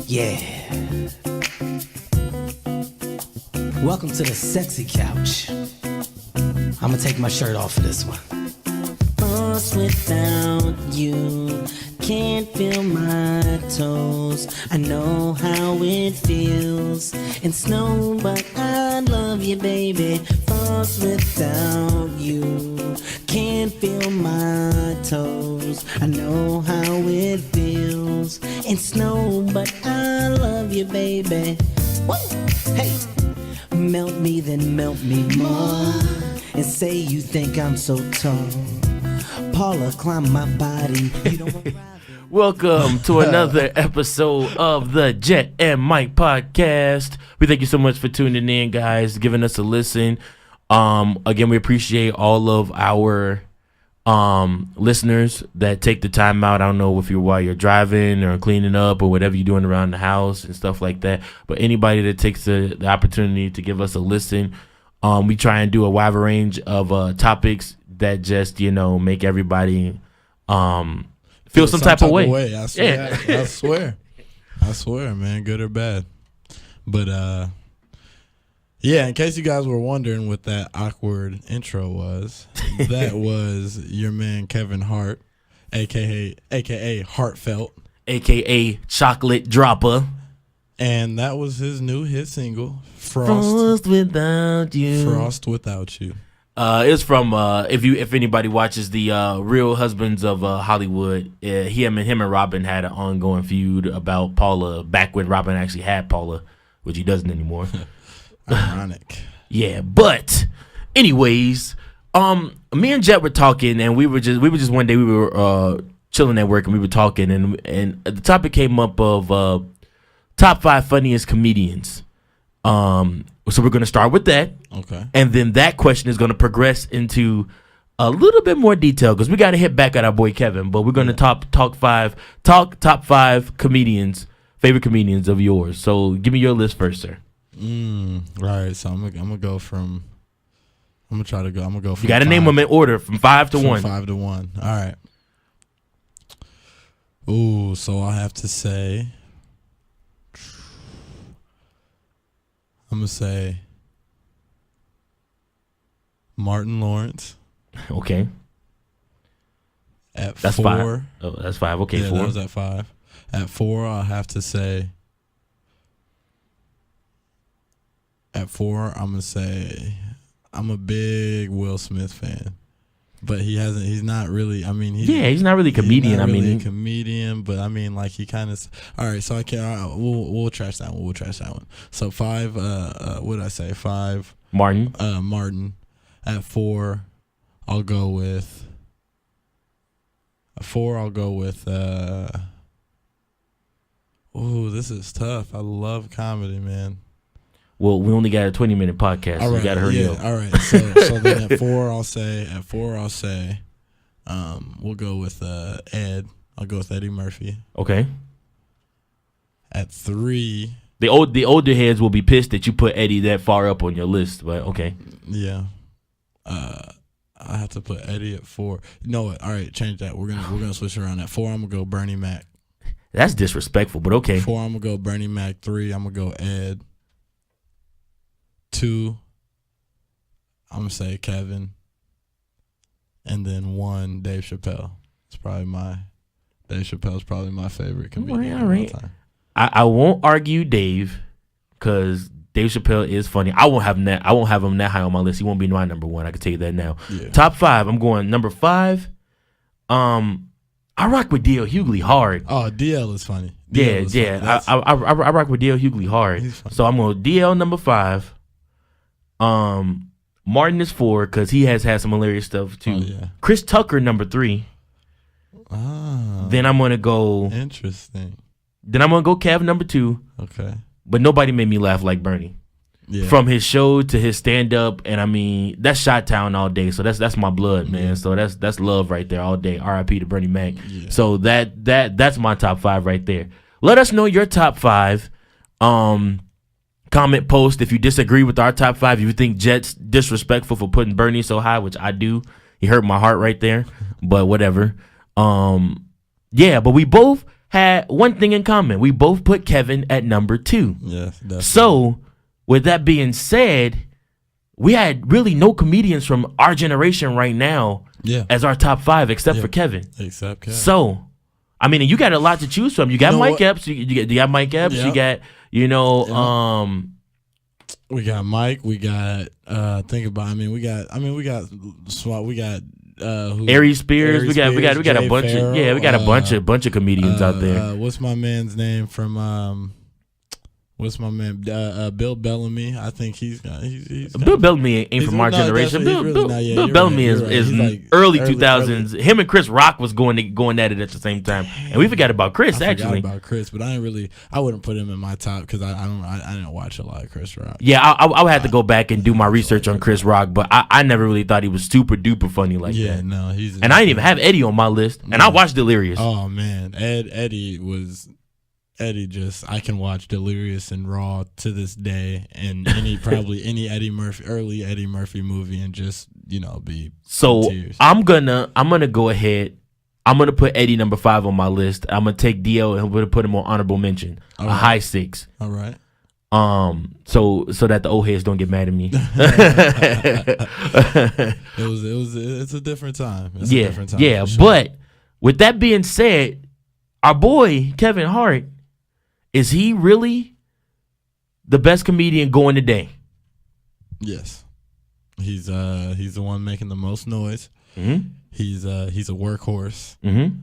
Yeah. Welcome to the sexy couch. I'm gonna take my shirt off for this one. Lost without you, can't feel my toes. I know how it feels in snow, but I love you, baby. Lost without you, can't feel my toes. I know how it feels in snow, but I love you, baby. Woo! Hey, melt me, then melt me more, and say you think I'm so tall. Paula, climb my body. You don't want Welcome to another episode of the Jet and Mike podcast. We thank you so much for tuning in, guys, giving us a listen. Again, we appreciate all of our listeners that take the time out. I don't know if you're while you're driving or cleaning up or whatever you're doing around the house and stuff like that. But anybody that takes the opportunity to give us a listen, we try and do a wide range of topics that just, make everybody feel some type of way. I swear. I swear, man, good or bad. But yeah, in case you guys were wondering what that awkward intro was, that was your man Kevin Hart, aka Heartfelt, aka Chocolate Dropper. And that was his new hit single, Frost Without You. Frost Without You. It's from if anybody watches the Real Husbands of Hollywood, him and Robin had an ongoing feud about Paula back when Robin actually had Paula, which he doesn't anymore. Ironic. Yeah, but anyways, me and Jet were talking, and we were just one day we were chilling at work, and we were talking, and the topic came up of top 5 funniest comedians. So we're going to start with that. Okay. And then that question is going to progress into a little bit more detail because we got to hit back at our boy Kevin, but we're going to talk top 5 comedians, favorite comedians of yours. So give me your list first, sir. All right. So I'm gonna go from. I'm gonna go. From you got to name them in order from 5 to 1. 5 to 1. All right. Ooh. So I'll have to say. I'm going to say Martin Lawrence. Okay. That's 4. 5. Oh, that's 5. Okay, yeah, 4. That was at 5. At 4, I'll have to say. At 4, I'm going to say I'm a big Will Smith fan. But he's not really, he's not really a comedian. He's not really a comedian, but he kind of, all right, so I can't, we'll trash that one. So 5, what did I say? 5. Martin. Martin. At 4, I'll go with, this is tough. I love comedy, man. Well, we only got a 20-minute podcast, so we got to hurry up. All right. So then at 4, I'll say, we'll go with Ed. I'll go with Eddie Murphy. Okay. At 3, the older heads will be pissed that you put Eddie that far up on your list, but okay. Yeah. I have to put Eddie at 4. You know what? All right, change that. We're gonna switch around. At 4, I'm gonna go Bernie Mac. That's disrespectful, but okay. 4, I'm gonna go Bernie Mac. 3, I'm gonna go Ed. 2, I'm gonna say Kevin, and then 1, Dave Chappelle. Dave Chappelle's probably my favorite comedian of all time. I won't argue Dave, because Dave Chappelle is funny. I won't have him that high on my list. He won't be my number 1. I can tell you that now. Yeah. Top 5, I'm going number 5. I rock with D.L. Hughley hard. Oh, D.L. is funny. Yeah. I rock with D.L. Hughley hard. So I'm going D.L. number 5. Martin is 4 because he has had some hilarious stuff too. Oh, yeah. Chris Tucker number 3. Then I'm gonna go. Interesting. Then I'm gonna go Kev number 2. Okay. But nobody made me laugh like Bernie. Yeah. From his show to his stand up, and that's Chi-Town all day. So that's my blood, man. Yeah. So that's love right there all day. R.I.P. to Bernie Mac. Yeah. So that's my top 5 right there. Let us know your top 5. Comment, post if you disagree with our top 5. If you think Jet's disrespectful for putting Bernie so high, which I do. He hurt my heart right there. But whatever. Yeah, but we both had one thing in common. We both put Kevin at number 2. Yes, definitely. So, with that being said, we had really no comedians from our generation right now as our top 5 except for Kevin. Except Kevin. So, I mean, you got a lot to choose from. You got Mike Epps. You got Mike Epps. You got, we got Mike. We got we got SWAT. We got Ari Spears. We got a bunch Farrell, of bunch of comedians out there. What's my man's name from Bill Bellamy? I think he's Bill Bellamy ain't from our generation. Bill Bellamy is like early 2000s. Him and Chris Rock was going at it at the same time, and we forgot about Chris. I wouldn't put him in my top because I didn't watch a lot of Chris Rock. Yeah, I would have to go back and do my research on Chris Rock, but I never really thought he was super duper funny like that. Yeah, no, and I didn't even have Eddie on my list, and I watched Delirious. Oh man, Eddie, I can watch Delirious and Raw to this day, and any early Eddie Murphy movie, and just be so tears. I'm gonna go ahead. I'm gonna put Eddie number 5 on my list. I'm gonna take DL and I'm gonna put him on honorable mention, a high 6. All right. So that the old heads don't get mad at me. It's a different time. Yeah. Sure. But with that being said, our boy Kevin Hart, is he really the best comedian going today? Yes. He's the one making the most noise. Mm-hmm. He's a workhorse. Mm-hmm.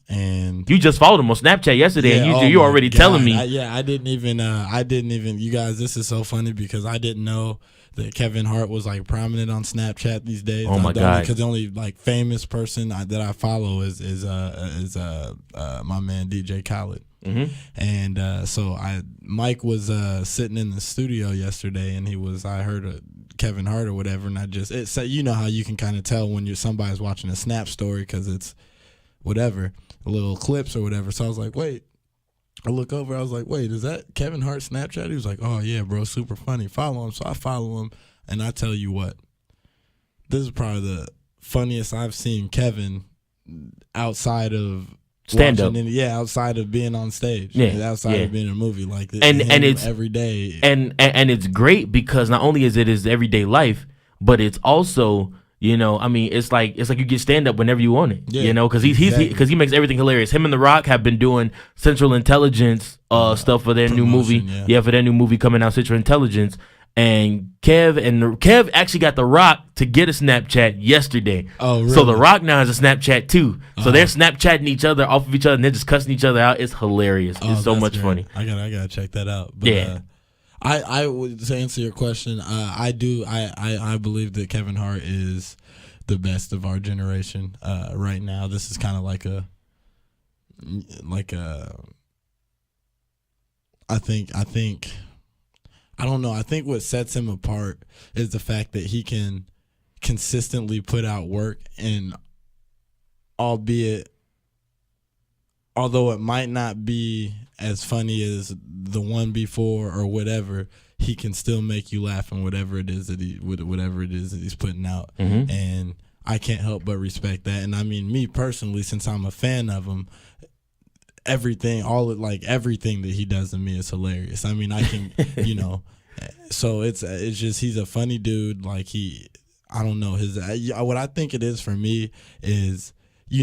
And you just followed him on Snapchat yesterday, and you already telling me. I didn't even. You guys, this is so funny because I didn't know that Kevin Hart was like prominent on Snapchat these days. Oh my God! Because the only like famous person that I follow is my man DJ Khaled. Mm-hmm. And so Mike was sitting in the studio yesterday, and I heard Kevin Hart or whatever, and you know how you can kind of tell when somebody's watching a Snap story because it's whatever, little clips or whatever. So I was like, wait. I look over, I was like, wait, is that Kevin Hart Snapchat? He was like, oh yeah, bro, super funny. Follow him. So I follow him, and I tell you what, this is probably the funniest I've seen Kevin outside of stand up. Outside of being on stage. Outside of being in a movie like this. And it's every day. And it's great because not only is it his everyday life, but it's also, it's like you get stand up whenever you want it. Yeah, because he makes everything hilarious. Him and The Rock have been doing Central Intelligence stuff for their new movie. Yeah, for their new movie coming out, Central Intelligence. And Kev actually got The Rock to get a Snapchat yesterday. Oh, really? So The Rock now has a Snapchat too. So they're Snapchatting each other off of each other, and they're just cussing each other out. It's hilarious. It's so much funny. I gotta check that out. But, I would, to answer your question, I believe that Kevin Hart is the best of our generation right now. This is kind of I don't know. I think what sets him apart is the fact that he can consistently put out work, and although it might not be as funny as the one before or whatever, he can still make you laugh in whatever it is that he's putting out. Mm-hmm. And I can't help but respect that. And I mean, me personally, since I'm a fan of him, everything that he does to me is hilarious. I mean, I can, so it's just, he's a funny dude. Like I don't know, what I think it is for me is,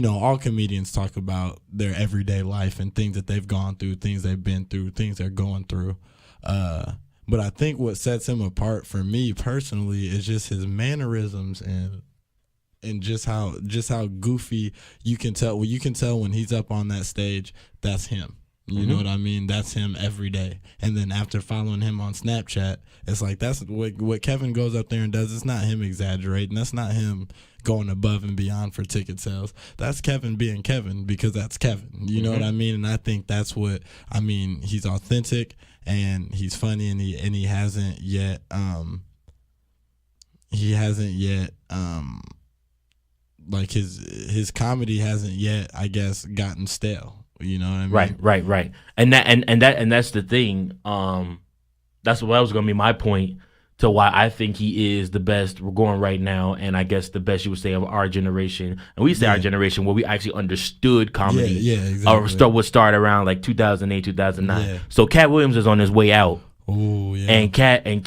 all comedians talk about their everyday life and things that they've gone through, things they've been through, things they're going through. But I think what sets him apart for me personally is just his mannerisms and just how goofy you can tell. Well, you can tell when he's up on that stage, that's him. You know what I mean? That's him every day. And then after following him on Snapchat, it's like that's what Kevin goes up there and does. It's not him exaggerating. That's not him going above and beyond for ticket sales. That's Kevin being Kevin because that's Kevin. You know what I mean? And I think that's what I mean. He's authentic and he's funny, and he hasn't yet like his comedy hasn't yet, I guess, gotten stale. You know what I mean? Right. And that's the thing. That's what was gonna be my point. to why I think he is the best we're going right now, and I guess the best you would say of our generation. And we say our generation where we actually understood comedy. Yeah, exactly. Would start around like 2008, 2009. Yeah. So Cat Williams is on his way out. Oh yeah. And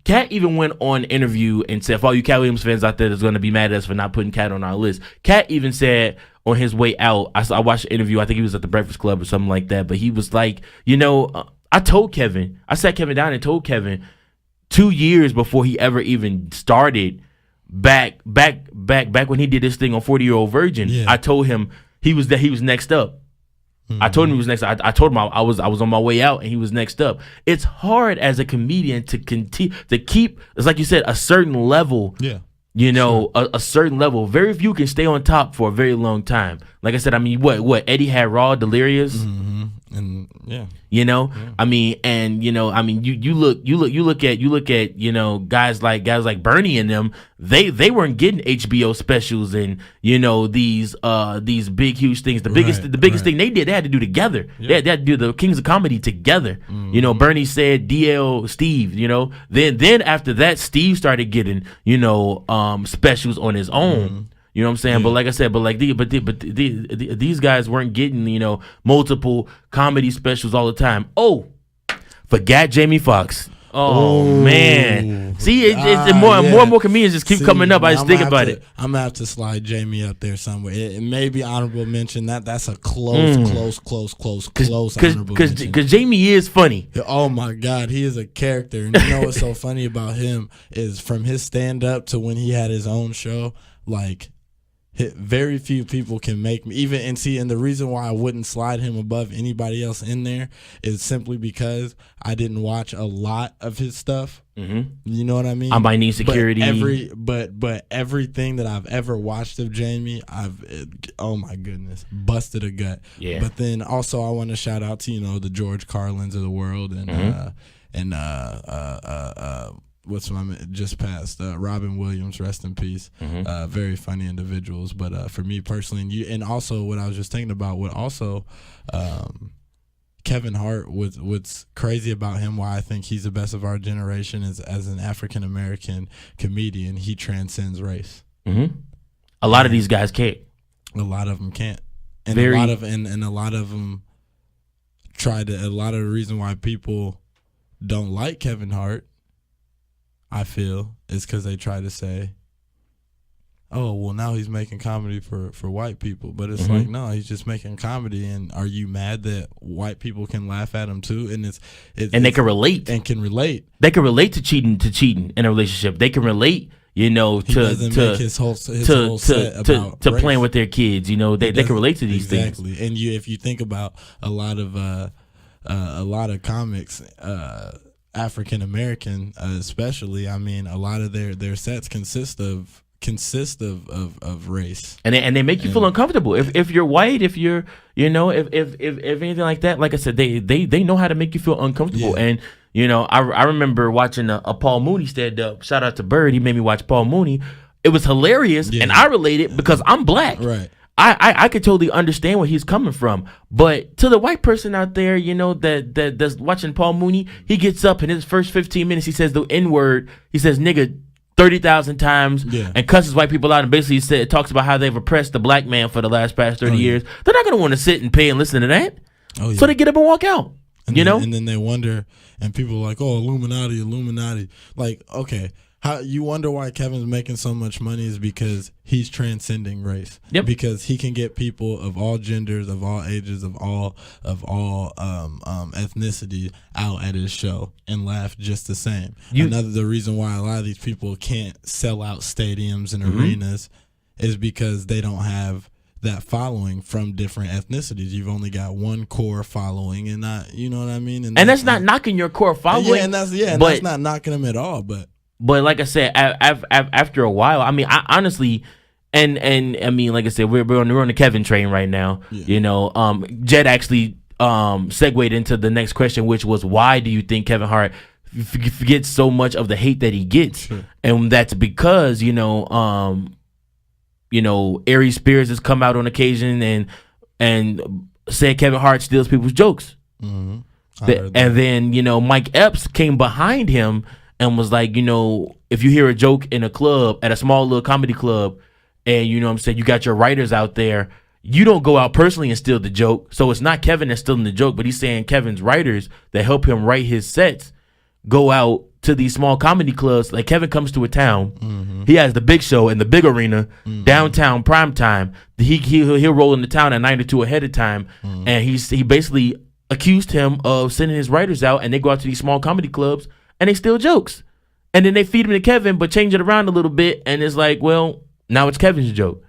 Cat even went on an interview and said, for all you Cat Williams fans out there that's going to be mad at us for not putting Cat on our list, Cat even said on his way out, I watched the interview, I think he was at the Breakfast Club or something like that, but he was like, I sat Kevin down and told Kevin 2 years before he ever even started, back when he did this thing on 40-Year-Old Virgin, I told him he was next up. I told him he was next. I told him I was on my way out and he was next up. It's hard as a comedian to continue to keep. It's like you said, a certain level. Yeah. A certain level. Very few can stay on top for a very long time. Like I said, I mean, what Eddie had Raw, Delirious, and you look at guys like Bernie and them. They weren't getting HBO specials and these big huge things. The biggest thing they did, they had to do together. They had to do the Kings of Comedy together. Bernie said DL Steve. Then after that, Steve started getting specials on his own. You know what I'm saying? But like I said, these guys weren't getting, multiple comedy specials all the time. Oh, forgot Jamie Foxx. Oh man. See, it's more and more comedians just keep coming up. I just think about it. I'm gonna have to slide Jamie up there somewhere. It may be honorable mention. That's a close honorable mention. Because Jamie is funny. Oh my God, he is a character. And you know what's so funny about him is from his stand up to when he had his own show, like. Very few people can make me and the reason why I wouldn't slide him above anybody else in there is simply because I didn't watch a lot of his stuff. You know what I mean? I might need security. But everything that I've ever watched of Jamie, oh my goodness, busted a gut. Yeah. But then also I want to shout out to the George Carlins of the world and what's my just passed Robin Williams, rest in peace. Very funny individuals, but for me personally, and also what I was just thinking about, what also Kevin Hart, what's crazy about him, why I think he's the best of our generation, is as an African American comedian, he transcends race. A lot of these guys can't. A lot of them can't, and a lot of them try to. A lot of the reason why people don't like Kevin Hart, I feel, is because they try to say, oh, well, now he's making comedy for white people. But it's like, no, he's just making comedy. And are you mad that white people can laugh at him too? And they can relate. And can relate. They can relate to cheating in a relationship. They can relate, he doesn't make his whole set about to race. Playing with their kids. They can relate to these things. Exactly. And if you think about a lot of comics, African American, especially. I mean, a lot of their sets consist of race, and they make you feel uncomfortable. If you're white, if you're if anything like that, like I said, they know how to make you feel uncomfortable. And I remember watching a Paul Mooney stand up. Shout out to Bird, he made me watch Paul Mooney. It was hilarious, and I related because I'm black. Right. I could totally understand where he's coming from, but to the white person out there, that's watching Paul Mooney, he gets up in his first 15 minutes, he says the N-word, he says nigga 30,000 times, and cusses white people out, and basically talks about how they've oppressed the black man for the past 30 years. They're not gonna want to sit and pay and listen to that, so they get up and walk out. And then they wonder, and people are like, oh, Illuminati. Like, okay. How you wonder why Kevin's making so much money is because he's transcending race. Yep. Because he can get people of all genders, of all ages, of all ethnicity out at his show and laugh just the same. The reason why a lot of these people can't sell out stadiums and arenas is because they don't have that following from different ethnicities. You've only got one core following, and not, you know what I mean. And that's not knocking your core following. Yeah, and that's not knocking them at all, But like I said, after a while, I mean, I honestly, and I mean, like I said, we're on the Kevin train right now. Yeah. Jed actually segued into the next question, which was, why do you think Kevin Hart gets so much of the hate that he gets? Sure. And that's because Aries Spears has come out on occasion and said Kevin Hart steals people's jokes. And then Mike Epps came behind him and was like, if you hear a joke in a club, at a small little comedy club, and you know what I'm saying, you got your writers out there, you don't go out personally and steal the joke. So it's not Kevin that's stealing the joke, but he's saying Kevin's writers that help him write his sets go out to these small comedy clubs. Like Kevin comes to a town, he has the big show in the big arena, downtown prime time. He'll roll into town at 9 or 2 ahead of time, and he basically accused him of sending his writers out, and they go out to these small comedy clubs and they steal jokes, and then they feed them to Kevin, but change it around a little bit, and it's like, well, now it's Kevin's joke,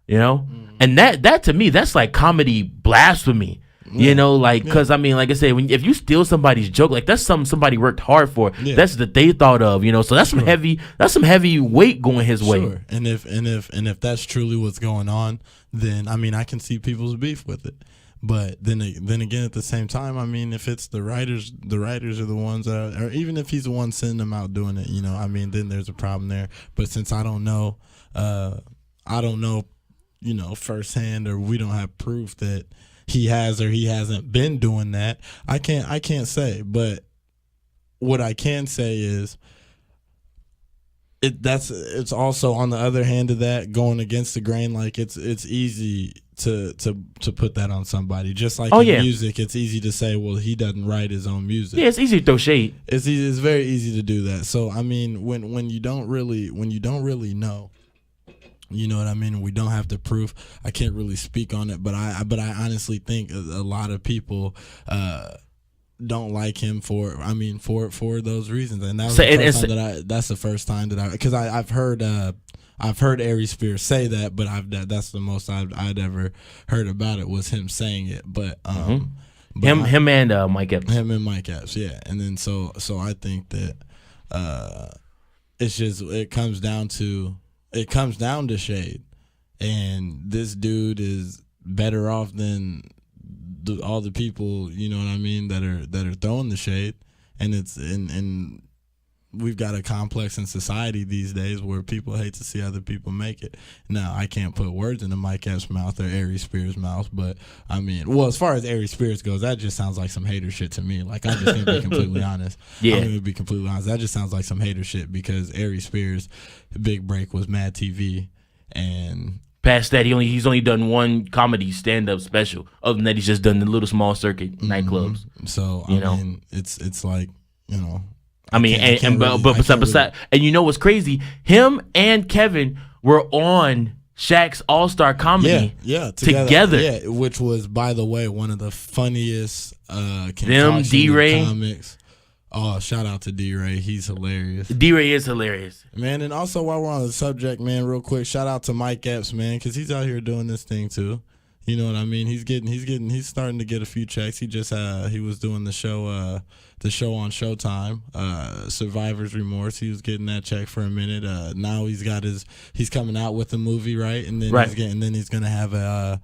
and that to me, that's like comedy blasphemy. Because I mean, like I said, if you steal somebody's joke, like that's something somebody worked hard for. Yeah. That's that they thought of, so that's some heavy weight going his way. And if that's truly what's going on, then I mean, I can see people's beef with it. But then again, at the same time, I mean, if it's the writers are the ones that or even if he's the one sending them out doing it, I mean, then there's a problem there. But since I don't know, firsthand, or we don't have proof that he has or he hasn't been doing that, I can't say. But what I can say is it's also on the other hand of that, going against the grain. Like it's easy to put that on somebody, just like music. It's easy to say, well, he doesn't write his own music. Yeah, it's easy to throw shade. It's very easy to do that. So I mean, when you don't really know, you know what I mean? We don't have the proof. I can't really speak on it, but I honestly think a lot of people don't like him for those reasons, and that was that's the first time that because I've heard Ari Spears say that, but that's the most I'd ever heard about it, was him saying it. But him and Mike Epps. Him and Mike Epps, yeah. And then so I think that it's just it comes down to shade, and this dude is better off than all the people, you know what I mean, that are throwing the shade. And we've got a complex in society these days where people hate to see other people make it. Now, I can't put words into Mike Epps' mouth or Ari Spears' mouth, but I mean, well, as far as Ari Spears goes, that just sounds like some hater shit to me. Like, I'm just going to be completely honest. Yeah. I'm going to be completely honest. That just sounds like some hater shit, because Ari Spears' big break was Mad TV, and past that, he's only done one comedy stand-up special. Other than that, he's just done the little small circuit nightclubs. So, I mean, it's like, I mean, besides, and you know what's crazy? Him and Kevin were on Shaq's All-Star Comedy together. Yeah, which was, by the way, one of the funniest D-Ray comics. Oh, shout out to D-Ray. He's hilarious. D-Ray is hilarious. Man, and also while we're on the subject, man, real quick, shout out to Mike Epps, man, because he's out here doing this thing too. You know what I mean? He's starting to get a few checks. He was doing the show on Showtime, Survivor's Remorse. He was getting that check for a minute. Now he's coming out with a movie, right? And then he's gonna have a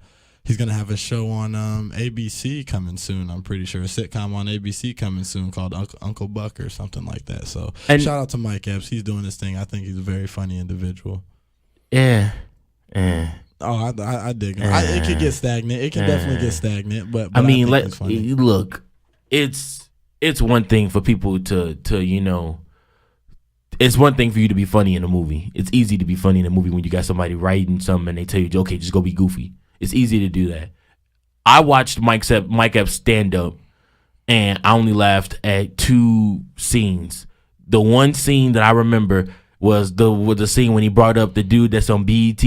show on ABC coming soon. I'm pretty sure a sitcom on ABC coming soon called Uncle Buck or something like that. So shout out to Mike Epps. He's doing his thing. I think he's a very funny individual. Yeah. Oh, I dig him. It could get stagnant. It could definitely get stagnant. But I mean, look, it's one thing for people to it's one thing for you to be funny in a movie. It's easy to be funny in a movie when you got somebody writing something and they tell you, okay, just go be goofy. It's easy to do that. I watched Mike Epps stand up, and I only laughed at 2 scenes. The one scene that I remember was the scene when he brought up the dude that's on BET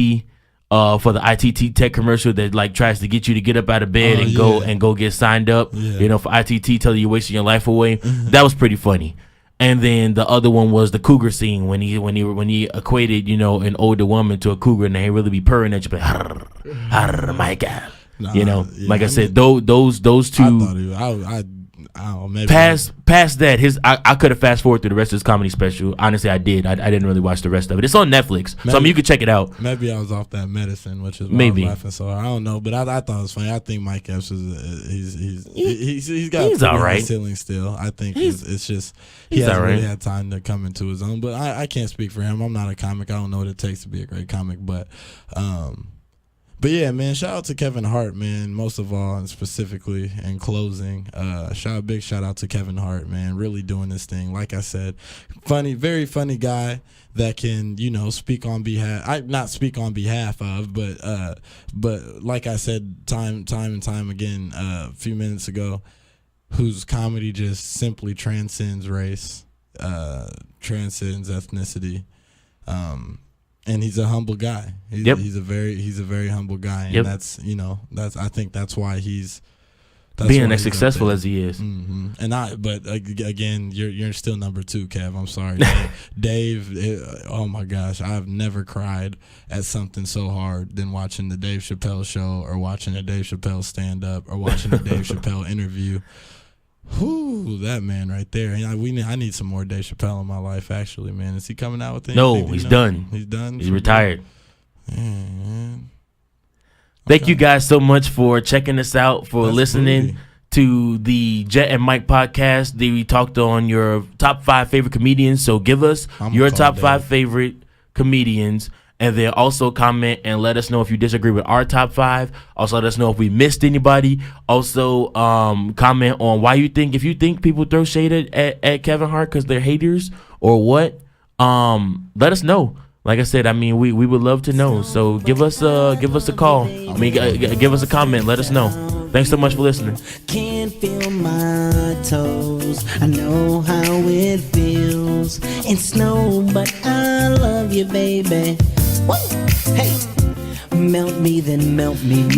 for the ITT Tech commercial that like tries to get you to get up out of bed and go get signed up. Yeah. For ITT, telling you you're wasting your life away. That was pretty funny. And then the other one was the cougar scene when he equated an older woman to a cougar, and they really be purring at you, like, my God, I said, those 2. Maybe past that, I could have fast forward through the rest of his comedy special. Honestly, I did. I didn't really watch the rest of it. It's on Netflix, so I mean you can check it out. Maybe I was off that medicine, which is why maybe I was laughing. So I don't know, but I thought it was funny. I think Mike Epps he's all right ceiling still. I think it's just he hasn't really had time to come into his own. But I can't speak for him. I'm not a comic. I don't know what it takes to be a great comic, but But yeah, man, shout out to Kevin Hart, man, most of all, and specifically in closing. Big shout out to Kevin Hart, man, really doing this thing. Like I said, funny, very funny guy that can, speak on behalf, not speak on behalf of, but like I said, time and time again, a few minutes ago, whose comedy just simply transcends race, transcends ethnicity, and he's a humble guy. He's a very humble guy, and that's I think that's why he's being as successful as he is. Mm-hmm. But again, you're still number 2, Kev. I'm sorry, Dave. Oh my gosh, I've never cried at something so hard than watching the Dave Chappelle show, or watching a Dave Chappelle stand up, or watching a Dave Chappelle interview. Whoo, that man right there. I need some more Dave Chappelle in my life, actually, man. Is he coming out with anything? No, he's done. He's done? He's retired. Man. Thank you guys so much for checking us out, for listening to the Jet and Mike podcast. We talked on your top 5 favorite comedians. So give us your top 5 favorite comedians. And then also comment and let us know if you disagree with our top 5. Also let us know if we missed anybody. Also comment on why if you think people throw shade at Kevin Hart because they're haters or what. Let us know. Like I said, we would love to know. So give us a call. Give us a comment. Let us know. Thanks so much for listening. Can't feel my toes. I know how it feels in snow, but I love you, baby. Woo! Hey, melt me, then melt me.